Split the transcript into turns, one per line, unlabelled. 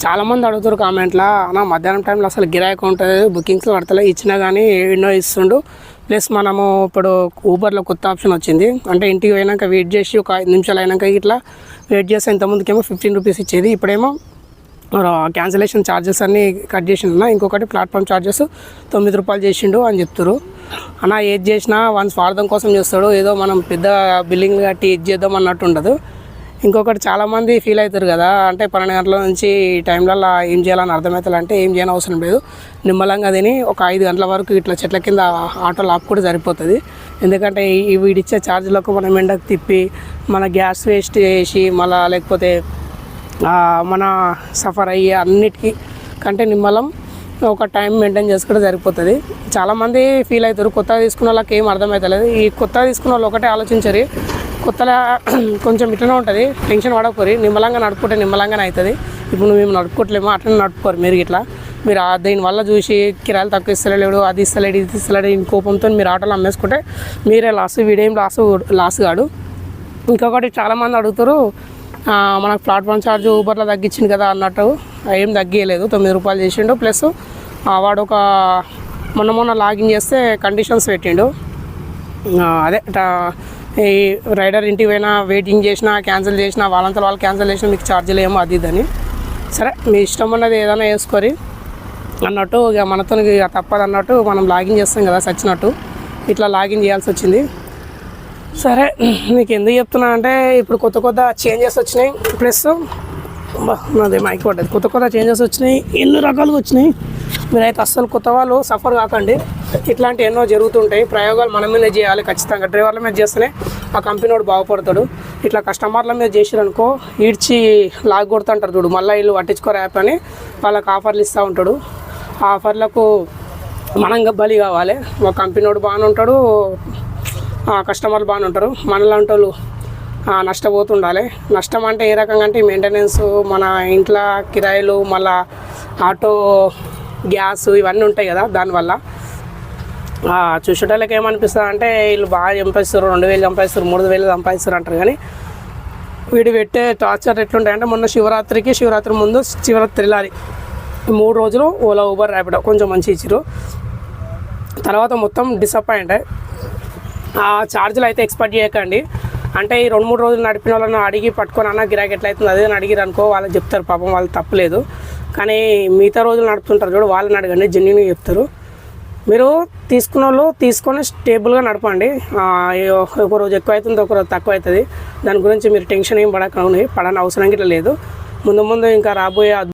చాలామంది అడుగుతారు కామెంట్లో, అన్న మధ్యాహ్నం టైంలో అసలు గిరాకీ ఉంటుంది, బుకింగ్స్ పడతలే, ఇచ్చినా కానీ ఎన్నో ఇస్తుండు. ప్లస్ మనము ఇప్పుడు ఊబర్లో కొత్త ఆప్షన్ వచ్చింది. అంటే ఇంటికి పోయినాక వెయిట్ చేసి ఒక 5 నిమిషాలు అయినాక ఇట్లా వెయిట్ చేస్తే ఇంతకుముందుకేమో 15 రూపీస్ ఇచ్చేది, ఇప్పుడేమో క్యాన్సిలేషన్ ఛార్జెస్ అన్నీ కట్ చేసిండు. ఇంకొకటి ప్లాట్ఫామ్ ఛార్జెస్ 9 రూపాయలు చేసిండు అని చెప్తారు. అన్న ఏది చేసినా వన్ స్వార్థం కోసం చేస్తాడు, ఏదో మనం పెద్ద బిల్లింగ్ కట్టి ఏది చేద్దాం అన్నట్టు ఉండదు. ఇంకొకటి చాలామంది ఫీల్ అవుతారు కదా, అంటే 12 గంటల నుంచి ఈ టైంలలో ఏం చేయాలని అర్థమవుతుంది. అంటే ఏం చేయని అవసరం లేదు, నిమ్మలంగా తిని ఒక 5 గంటల వరకు ఇట్లా చెట్ల కింద ఆటోలు ఆపుకుంటే సరిపోతుంది. ఎందుకంటే ఈ వీడిచ్చే ఛార్జీలకు మనం ఎండకు తిప్పి మన గ్యాస్ వేస్ట్ చేసి మళ్ళీ లేకపోతే మన సఫర్ అయ్యి అన్నిటికీ కంటే నిమ్మలం ఒక టైం మెయింటైన్ చేసుకుంటే సరిపోతుంది. చాలామంది ఫీల్ అవుతారు, కొత్తగా తీసుకున్న వాళ్ళకి ఏం అర్థమవుతలేదు. ఈ కొత్తగా తీసుకున్న వాళ్ళు ఒకటే ఆలోచించరు, కొత్తగా కొంచెం ఇట్లనే ఉంటుంది, టెన్షన్ పడకపోరు, నిమ్మలంగా నడుపుకుంటే నిమ్మలంగానే అవుతుంది. ఇప్పుడు మేము నడుపుకోవట్లేమో అట్లనే నడుపుకోరు మీరు. ఇట్లా మీరు దీనివల్ల చూసి కిరాయిలు తక్కువ ఇస్తలేడు, అది ఇస్తలేడు, ఇది ఇస్తలేడు, ఈ కోపంతో మీరు ఆటోలు అమ్మేసుకుంటే మీరే లాస్, వీడేం లాస్ కాడు. ఇంకొకటి చాలామంది అడుగుతారు, మనకు ప్లాట్ఫామ్ ఛార్జ్ ఊబర్లో తగ్గించింది కదా అన్నట్టు. ఏం తగ్గియలేదు, 9 రూపాయలు చేసిండు. ప్లస్ వాడు ఒక మొన్న లాగిన్ చేస్తే కండిషన్స్ పెట్టిండు. అదే ఈ రైడర్ ఇంటికి పోయినా వెయిటింగ్ చేసినా క్యాన్సిల్ చేసినా వాళ్ళంతా వాళ్ళు క్యాన్సిల్ చేసినా మీకు ఛార్జీలు ఏమో అది ఇదని. సరే మీ ఇష్టం ఉన్నది ఏదైనా వేసుకొని అన్నట్టు, ఇక మనతో ఇక తప్పదు అన్నట్టు మనం లాగిన్ చేస్తాం కదా సచ్చినట్టు, ఇట్లా లాగిన్ చేయాల్సి వచ్చింది. సరే మీకు ఎందుకు చెప్తున్నా అంటే ఇప్పుడు కొత్త చేంజెస్ వచ్చినాయి. ప్లస్ నాది మైక్ పడ్డది, కొత్త చేంజెస్ వచ్చినాయి, ఎన్నో రకాలుగా వచ్చినాయి. మీరైతే అస్సలు కొత్త వాళ్ళు సఫర్ కాకండి, ఇట్లాంటి ఎన్నో జరుగుతుంటాయి. ప్రయోగాలు మన మీద చేయాలి ఖచ్చితంగా. డ్రైవర్ల మీద చేస్తేనే ఆ కంపెనీ వాడు బాగుపడతాడు. ఇట్లా కస్టమర్ల మీద చేసిరనుకో ఈడ్చి లాగ్ కొడుతుంటారు చూడు, మళ్ళీ వీళ్ళు పట్టించుకోరు యాప్ అని వాళ్ళకి ఆఫర్లు ఇస్తూ ఉంటాడు. ఆ ఆఫర్లకు మనం బలి కావాలి. మా కంపెనీ వాడు బాగానే ఉంటాడు, కస్టమర్లు బాగానే ఉంటారు, మనలాంటి వాళ్ళు నష్టపోతుండాలి. నష్టం అంటే ఏ రకంగా అంటే మెయింటెనెన్స్, మన ఇంట్లో కిరాయిలు, మళ్ళీ ఆటో గ్యాస్ ఇవన్నీ ఉంటాయి కదా. దానివల్ల చూసేటోళ్ళకి ఏమనిపిస్తుంది అంటే వీళ్ళు బాగా సంపాదిస్తారు, 2000 సంపాదిస్తారు, 3000 సంపాదిస్తారు అంటారు. కానీ వీడు పెట్టే టార్చర్ ఎట్లుంటాయంటే, మొన్న శివరాత్రి ముందు శివరాత్రి లారీ 3 రోజులు ఓలా ఊబర్ ర్యాపిడో కొంచెం మంచి ఇచ్చారు. తర్వాత మొత్తం డిసప్పాయింట్. ఆ ఛార్జీలు అయితే ఎక్స్పెక్ట్ చేయకండి. అంటే ఈ 2-3 రోజులు నడిపిన వాళ్ళని అడిగి పట్టుకొని అన్న గిరాకీ ఎట్లా అవుతుంది అదే అని అడిగిరు అనుకో, వాళ్ళకి చెప్తారు, పాపం వాళ్ళు తప్పలేదు. కానీ మిగతా రోజులు నడుపుతుంటారు చూడు, వాళ్ళని అడగండి, జెన్యూన్గా చెప్తారు. మీరు తీసుకున్న వాళ్ళు తీసుకొని స్టేబుల్గా నడపండి. ఒక రోజు ఎక్కువ అవుతుంది, ఒక రోజు తక్కువ అవుతుంది, దాని గురించి మీరు టెన్షన్ ఏం పడని అవసరం గిట్లా లేదు. ముందు ఇంకా రాబోయే